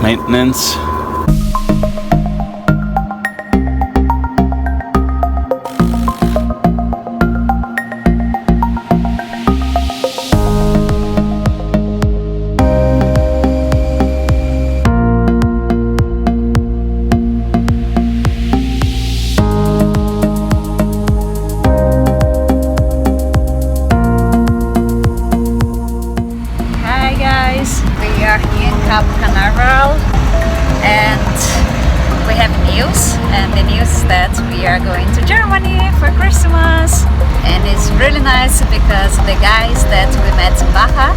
maintenance. And we have news, and the news is that we are going to Germany for Christmas, and it's really nice because the guys that we met in Baja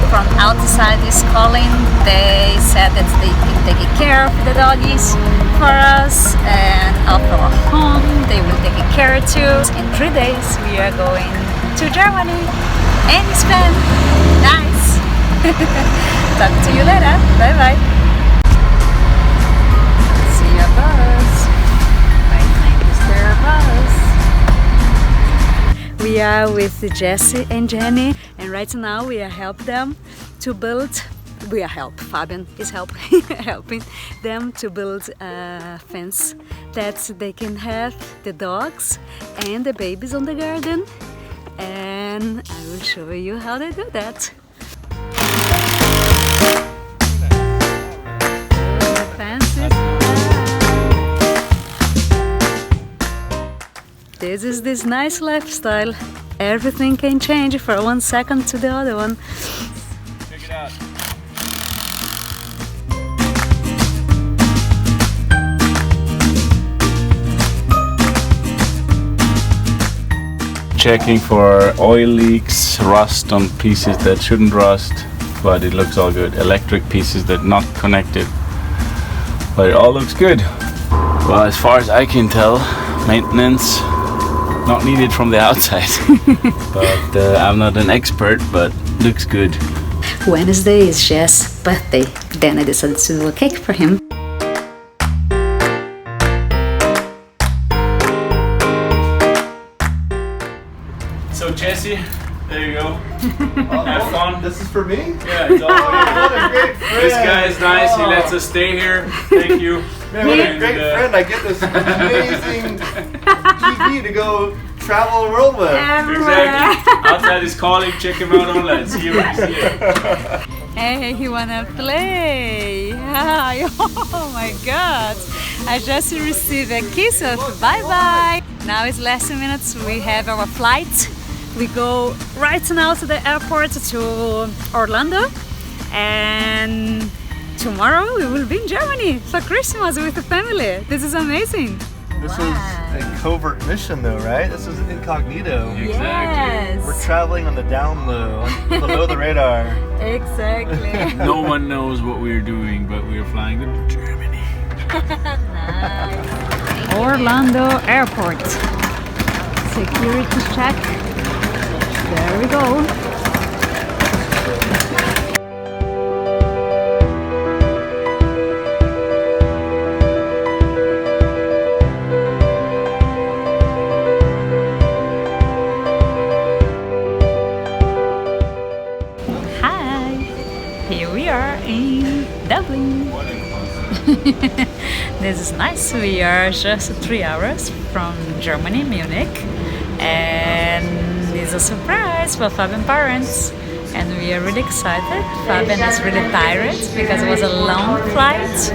from outside is calling. They said that they can take care of the doggies for us and of our home. They will take care too. In 3 days we are going to Germany and Spain. Nice. Talk to you later. Bye bye. We are with Jesse and Jenny, and right now we are helping them to build. Fabian is helping them to build a fence that they can have the dogs and the babies on the garden, and I will show you how they do that. The fence is this nice lifestyle. Everything can change from 1 second to the other one. Check it out. Checking for oil leaks, rust on pieces that shouldn't rust, but it looks all good. Electric pieces that not connected, but it all looks good. Well, as far as I can tell, maintenance not needed from the outside. But I'm not an expert, but looks good. Wednesday is Jess' birthday. Then I decided to do a cake for him. So Jesse, there you go. Have fun. This is for me? Yeah, it's all What a great friend. This guy is nice. He lets us stay here. Thank you. Man, what a great friend. I get this amazing TV to go travel the world with. Exactly. Outside is calling. Check him out online. See you when you see him. Hey, he wanna play. Hi. Oh my God. I just received a kiss of bye-bye. Now it's last minutes. We have our flight. We go right now to the airport to Orlando, and tomorrow we will be in Germany for Christmas with the family. This is amazing. This is a covert mission though, right? This is incognito. Exactly. Yes. We're traveling on the down low, below the radar. Exactly. No one knows what we're doing, but we're flying to Germany. Nice. Orlando Airport. Security check. There we go. Hi, here we are in Dublin. This is nice. We are just 3 hours from Germany, Munich, and it's a surprise for Fabian's parents, and we are really excited. Fabian is really tired because it was a long flight,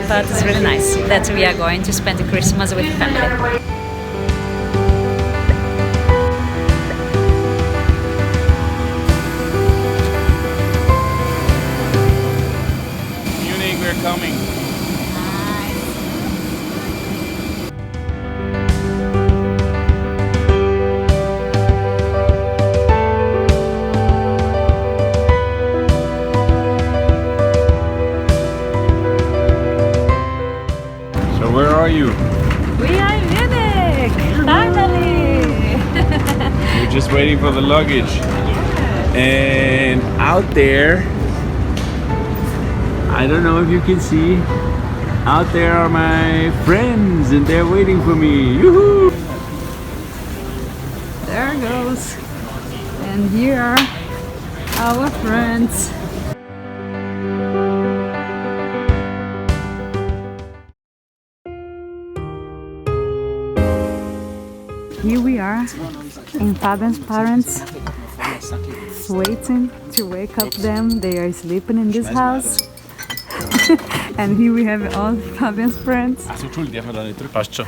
but it's really nice that we are going to spend Christmas with family. We're coming. So where are you? We are in Munich, finally! We're just waiting for the luggage. And out there, I don't know if you can see, out there are my friends and they're waiting for me. Yoo-hoo! There goes. And here are our friends. here we are in Fabian's parents' waiting to wake up them. They are sleeping in this house. And here we have all Fabian's friends. Achso, Entschuldigung, darf man da nicht drücken? Passt schon.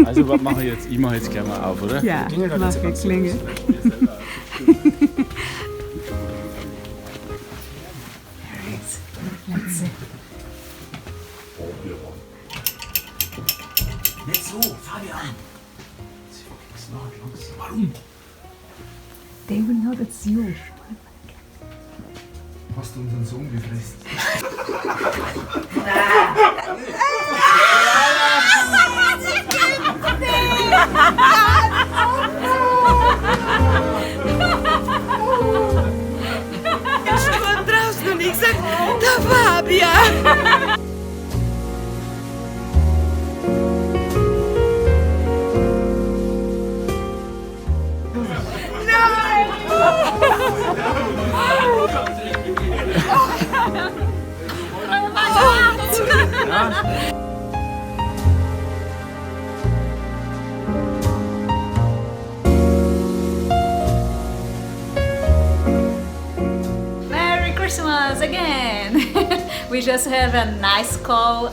Also, was mache ich jetzt? Ich mache jetzt gleich mal auf, oder? Ja, mach ich, klingel. Let's see. Nicht so, Fabian! Warum? They will know that's you. Hast du unseren Sohn gefressen? Ich stand draußen und ich sag, der Fabian! Merry Christmas again! We just have a nice call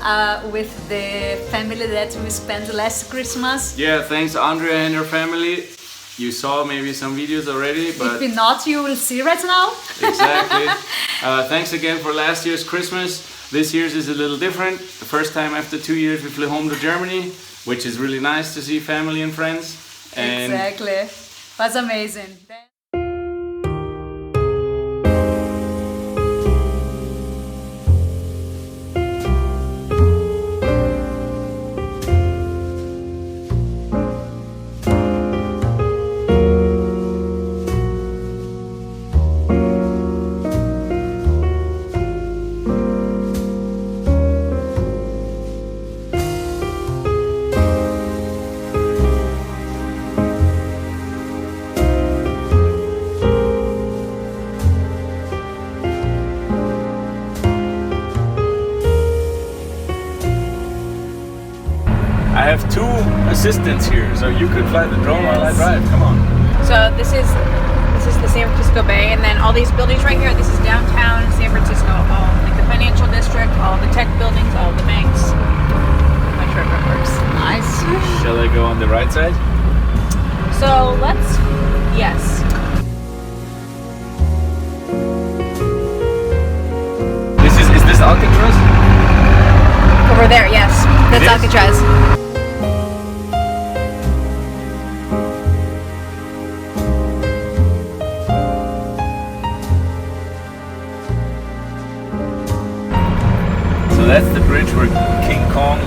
with the family that we spent last Christmas. Yeah, thanks Andrea and her family. You saw maybe some videos already, but If not, you will see right now. exactly. Thanks again for last year's Christmas. This year's is a little different. The first time after 2 years we flew home to Germany, which is really nice to see family and friends. And Exactly. Was amazing. I have 2 assistants here, so you could fly the drone while I drive. Come on. So this is the San Francisco Bay, and then all these buildings right here, this is downtown San Francisco, all like the financial district, all the tech buildings, all the banks. I'm not sure if it works. Nice. Shall I go on the right side? So yes. Is this Alcatraz? Over there, yes. That's It is? Alcatraz. So that's the bridge where King Kong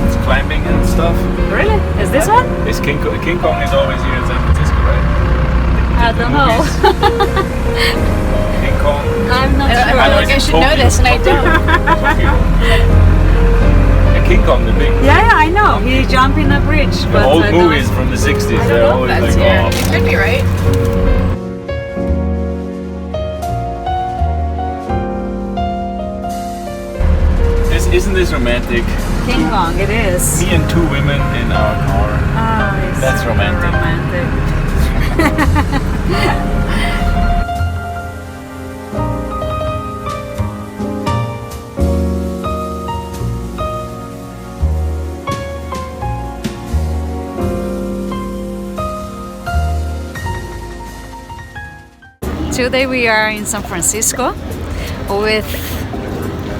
is climbing and stuff. Really? Is this one? Is King Kong is always here in San Francisco, right? I don't know. King Kong. I'm not I sure. feel know like I it's should know Tokyo. this, and I don't. Yeah, King Kong, the big. Yeah, I know. He jumped in a bridge. The but old I don't- movies from the 60s, I they're don't know if always that's like, here. oh. It could be, right? Isn't this romantic? King Kong, it is. Me and 2 women in our car. Oh, it's That's super romantic. Today we are in San Francisco with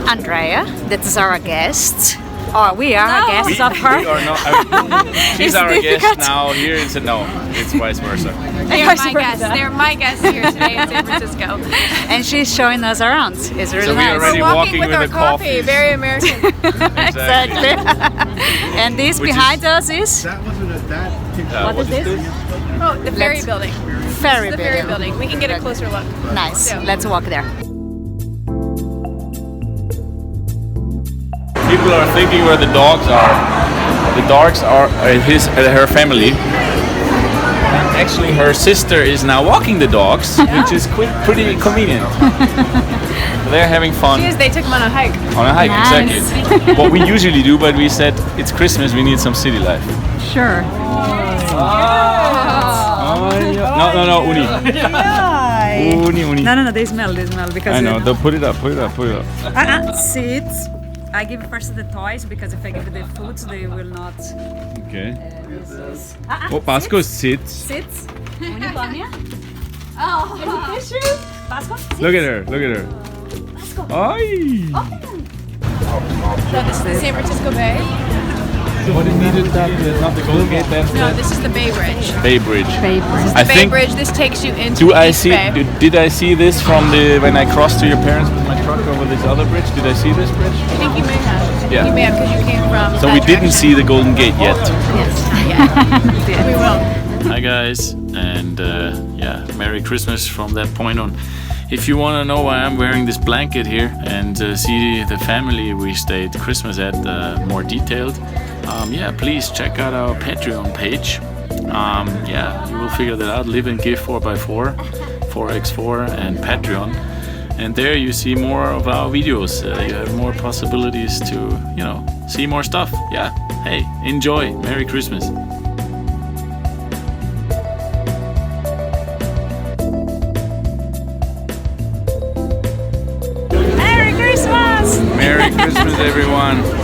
Andrea, that is our guest. Or we are guests of her. We are not. She's It's our difficult. guest now here in San. No, it's vice versa. They are my guests. They're my guests here today in San Francisco. And she's showing us around. It's really So we nice. already We're walking walking with with our the coffee. coffees. Very American. Exactly. And this Which behind us is That wasn't a that picture. what is this? Oh, the ferry Let's- building. Ferry The ferry building. We can get a closer look. Nice. So- Let's walk there. People are thinking where the dogs are. The dogs are her family. And actually, her sister is now walking the dogs, which is pretty convenient. they're having fun Cheers, they took him on a hike. on a hike. Nice. Exactly. What we usually do, but we said it's Christmas, we need some city life. Sure. No, Uni. Uni. No, they smell because I know. They'll put it up. Seats. I give first the toys because if I give the foods, they will not. Okay. Oh, Pasco sits. Sits. Uni, come here. Oh, Pasco. Look at her. Ay. So this is the San Francisco Bay. What is needed? Not the Golden Gate. No, this is the Bay Bridge. Bay Bridge. The I Bay think. Bridge. This takes you into Do the I East see? Bay. Did I see this from when I crossed to your parents with my truck over this other bridge? Did I see this bridge? I think you may have. Yeah. You may have because you came from. So that we didn't direction. see the Golden Gate yet. Yeah. We will. Hi guys, and yeah, Merry Christmas from that point on. If you want to know why I'm wearing this blanket here and see the family we stayed Christmas at more detailed, yeah, please check out our Patreon page. Yeah, you will figure that out. LiveandGive4x4, 4x4, and Patreon. And there you see more of our videos. You have more possibilities to, see more stuff. Yeah, hey, enjoy. Merry Christmas. Merry Christmas! Merry Christmas, everyone.